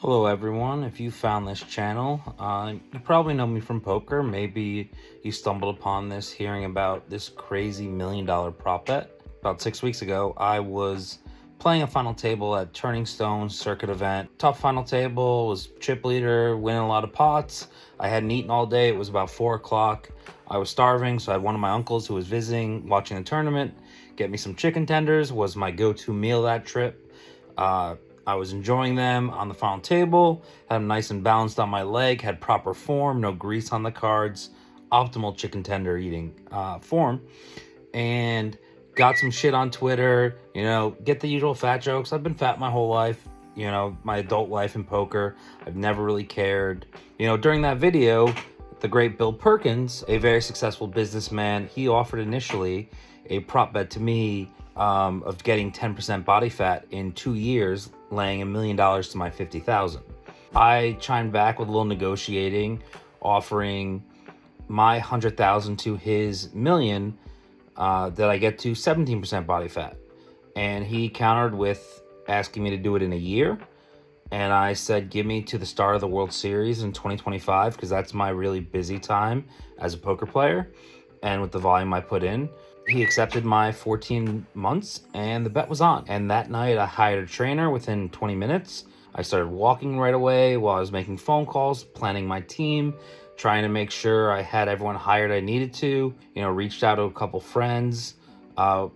Hello everyone, if you found this channel, you probably know me from poker. Maybe you stumbled upon this hearing about this crazy $1 million prop bet. About 6 weeks ago, I was playing a final table at Turning Stone circuit event. Top final table, was chip leader, winning a lot of pots. I hadn't eaten all day, it was about 4 o'clock. I was starving, so I had one of my uncles who was visiting, watching the tournament, get me some chicken tenders, was my go-to meal that trip. I was enjoying them on the final table, had them nice and balanced on my leg, had proper form, no grease on the cards, optimal chicken tender eating form, and got some shit on Twitter, get the usual fat jokes. I've been fat my whole life, my adult life in poker. I've never really cared. During that video, the great Bill Perkins, a very successful businessman, he offered initially a prop bet to me of getting 10% body fat in 2 years, laying $1 million to my 50,000. I chimed back with a little negotiating, offering my 100,000 to his million, that I get to 17% body fat. And he countered with asking me to do it in a year. And I said, give me to the start of the World Series in 2025, because that's my really busy time as a poker player and with the volume I put in. He accepted my 14 months and the bet was on. And that night I hired a trainer within 20 minutes. I started walking right away while I was making phone calls, planning my team, trying to make sure I had everyone hired I needed to. Reached out to a couple friends,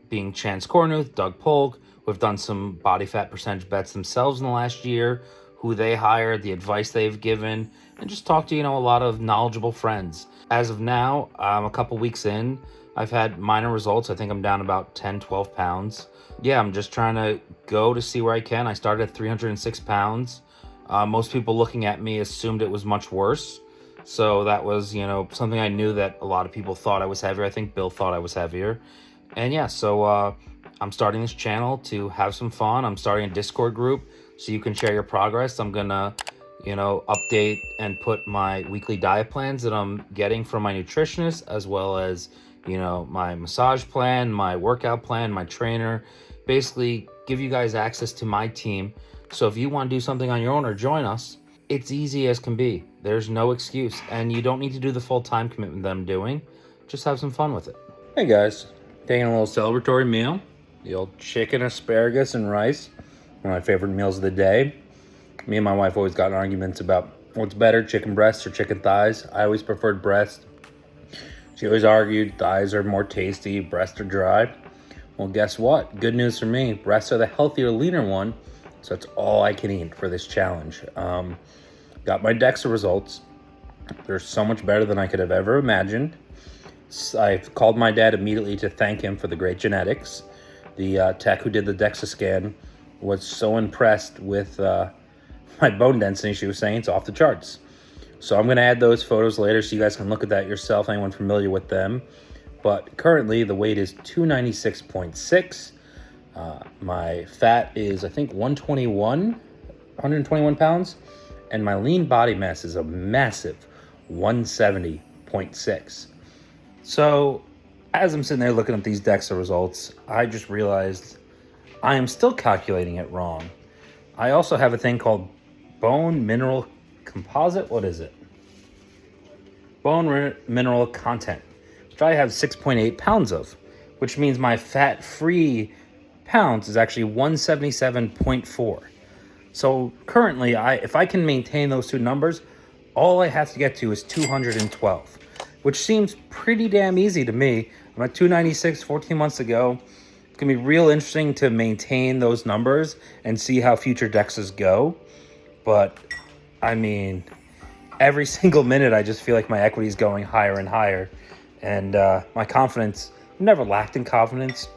being Chance Cornuth, Doug Polk, who have done some body fat percentage bets themselves in the last year, who they hired, the advice they've given, and just talked to, a lot of knowledgeable friends. As of now, I'm a couple weeks in. I've had minor results. I think I'm down about 10, 12 pounds. Yeah, I'm just trying to go to see where I can. I started at 306 pounds. Most people looking at me assumed it was much worse. So that was, something I knew that a lot of people thought I was heavier. I think Bill thought I was heavier. And yeah, so I'm starting this channel to have some fun. I'm starting a Discord group so you can share your progress. I'm gonna, update and put my weekly diet plans that I'm getting from my nutritionist, as well as, my massage plan, my workout plan, my trainer. Basically give you guys access to my team. So if you want to do something on your own or join us, it's easy as can be. There's no excuse, and you don't need to do the full-time commitment that I'm doing. Just have some fun with it. Hey guys, taking a little celebratory meal. The old chicken, asparagus, and rice. One of my favorite meals of the day. Me and my wife always got in arguments about what's better, chicken breasts or chicken thighs. I always preferred breast. She always argued thighs are more tasty, breasts are dry. Well, guess what? Good news for me. Breasts are the healthier, leaner one, so that's all I can eat for this challenge. Got my DEXA results. They're so much better than I could have ever imagined. I've called my dad immediately to thank him for the great genetics. The tech who did the DEXA scan was so impressed with my bone density. She was saying it's off the charts. So I'm going to add those photos later so you guys can look at that yourself, anyone familiar with them. But currently the weight is 296.6. My fat is, I think, 121 pounds. And my lean body mass is a massive 170.6. So as I'm sitting there looking at these DEXA results, I just realized I am still calculating it wrong. I also have a thing called bone mineral composite. What is it? Bone mineral content, which I have 6.8 pounds of, which means my fat-free pounds is actually 177.4. So currently, if I can maintain those two numbers, all I have to get to is 212, which seems pretty damn easy to me. I'm at 296 14 months ago. It's going to be real interesting to maintain those numbers and see how future DEXAs go. But, I mean, every single minute I just feel like my equity is going higher and higher. And my confidence, I've never lacked in confidence,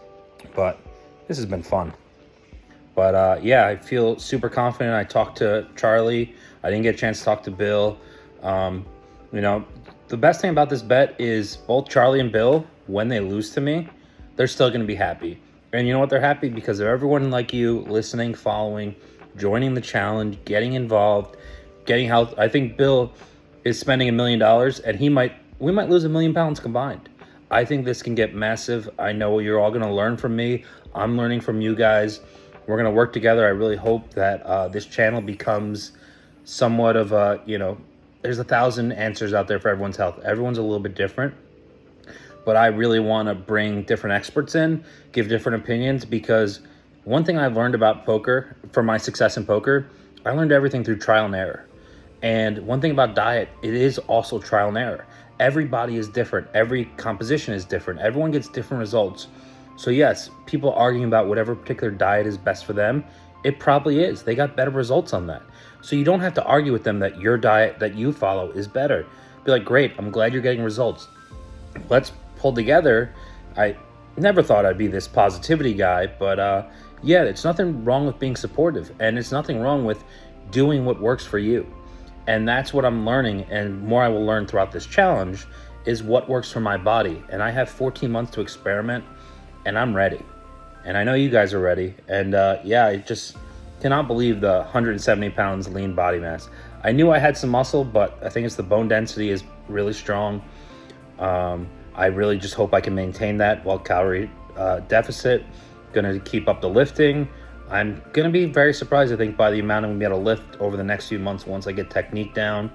but this has been fun. But yeah, I feel super confident. I talked to Charlie. I didn't get a chance to talk to Bill. The best thing about this bet is both Charlie and Bill, when they lose to me, they're still going to be happy. And you know what? They're happy because of everyone like you listening, following, joining the challenge, getting involved, getting help. I think Bill is spending $1 million, and we might lose 1 million pounds combined. I think this can get massive. I know you're all going to learn from me. I'm learning from you guys. We're going to work together. I really hope that this channel becomes somewhat of a, there's 1,000 answers out there for everyone's health. Everyone's a little bit different. But I really want to bring different experts in, give different opinions, because one thing I've learned about poker, from my success in poker, I learned everything through trial and error. And one thing about diet, it is also trial and error. Everybody is different. Every composition is different. Everyone gets different results. So yes, people arguing about whatever particular diet is best for them, it probably is. They got better results on that. So you don't have to argue with them that your diet that you follow is better. Be like, great, I'm glad you're getting results. Let's pull together. I never thought I'd be this positivity guy, but yeah, it's nothing wrong with being supportive, and it's nothing wrong with doing what works for you. And that's what I'm learning, and more I will learn throughout this challenge, is what works for my body. And I have 14 months to experiment, and I'm ready. And I know you guys are ready. And yeah, I just cannot believe the 170 pounds lean body mass. I knew I had some muscle, but I think it's the bone density is really strong. I really just hope I can maintain that while calorie deficit. Gonna keep up the lifting. I'm gonna be very surprised, I think, by the amount I'm gonna be able to lift over the next few months once I get technique down.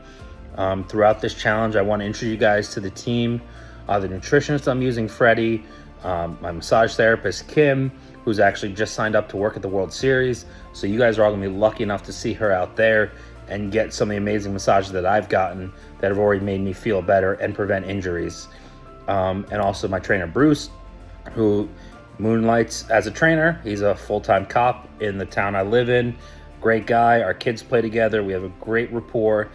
Throughout this challenge, I want to introduce you guys to the team, the nutritionist I'm using, Freddie, my massage therapist, Kim, who's actually just signed up to work at the World Series. So you guys are all gonna be lucky enough to see her out there and get some of the amazing massages that I've gotten that have already made me feel better and prevent injuries. And also my trainer, Bruce, who moonlights as a trainer. He's a full-time cop in the town I live in. Great guy. Our kids play together. We have a great rapport.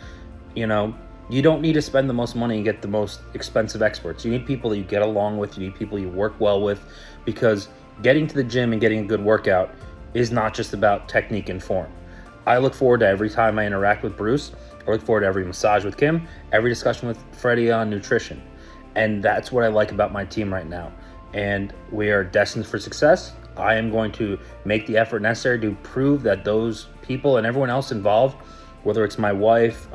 You don't need to spend the most money and get the most expensive experts. You need people that you get along with. You need people you work well with, because getting to the gym and getting a good workout is not just about technique and form. I look forward to every time I interact with Bruce. I look forward to every massage with Kim, every discussion with Freddie on nutrition. And that's what I like about my team right now. And we are destined for success. I am going to make the effort necessary to prove that those people and everyone else involved, whether it's my wife,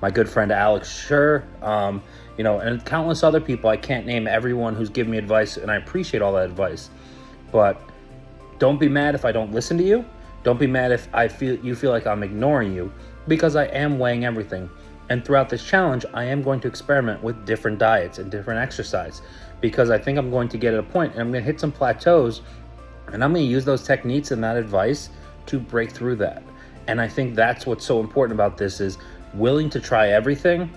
my good friend Alex Schur, and countless other people. I can't name everyone who's given me advice, and I appreciate all that advice. But don't be mad if I don't listen to you. Don't be mad if you feel like I'm ignoring you, because I am weighing everything. And throughout this challenge, I am going to experiment with different diets and different exercise, because I think I'm going to get at a point and I'm going to hit some plateaus, and I'm going to use those techniques and that advice to break through that. And I think that's what's so important about this, is willing to try everything.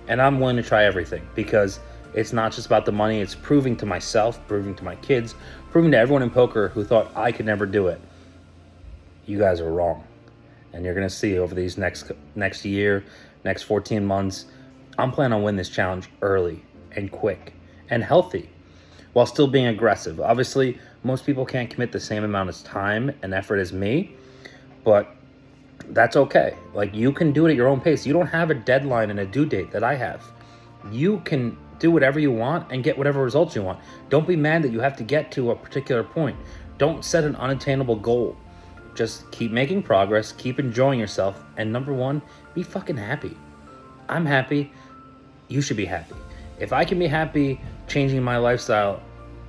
And I'm willing to try everything, because it's not just about the money. It's proving to myself, proving to my kids, proving to everyone in poker who thought I could never do it. You guys are wrong. And you're going to see over these next year, next 14 months, I'm planning on winning this challenge early and quick and healthy, while still being aggressive. Obviously, most people can't commit the same amount of time and effort as me, but that's okay. Like, you can do it at your own pace. You don't have a deadline and a due date that I have. You can do whatever you want and get whatever results you want. Don't be mad that you have to get to a particular point. Don't set an unattainable goal. Just keep making progress, keep enjoying yourself, and number one, be fucking happy. I'm happy. You should be happy. If I can be happy changing my lifestyle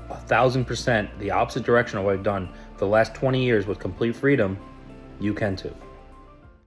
1,000%, the opposite direction of what I've done for the last 20 years with complete freedom, you can too.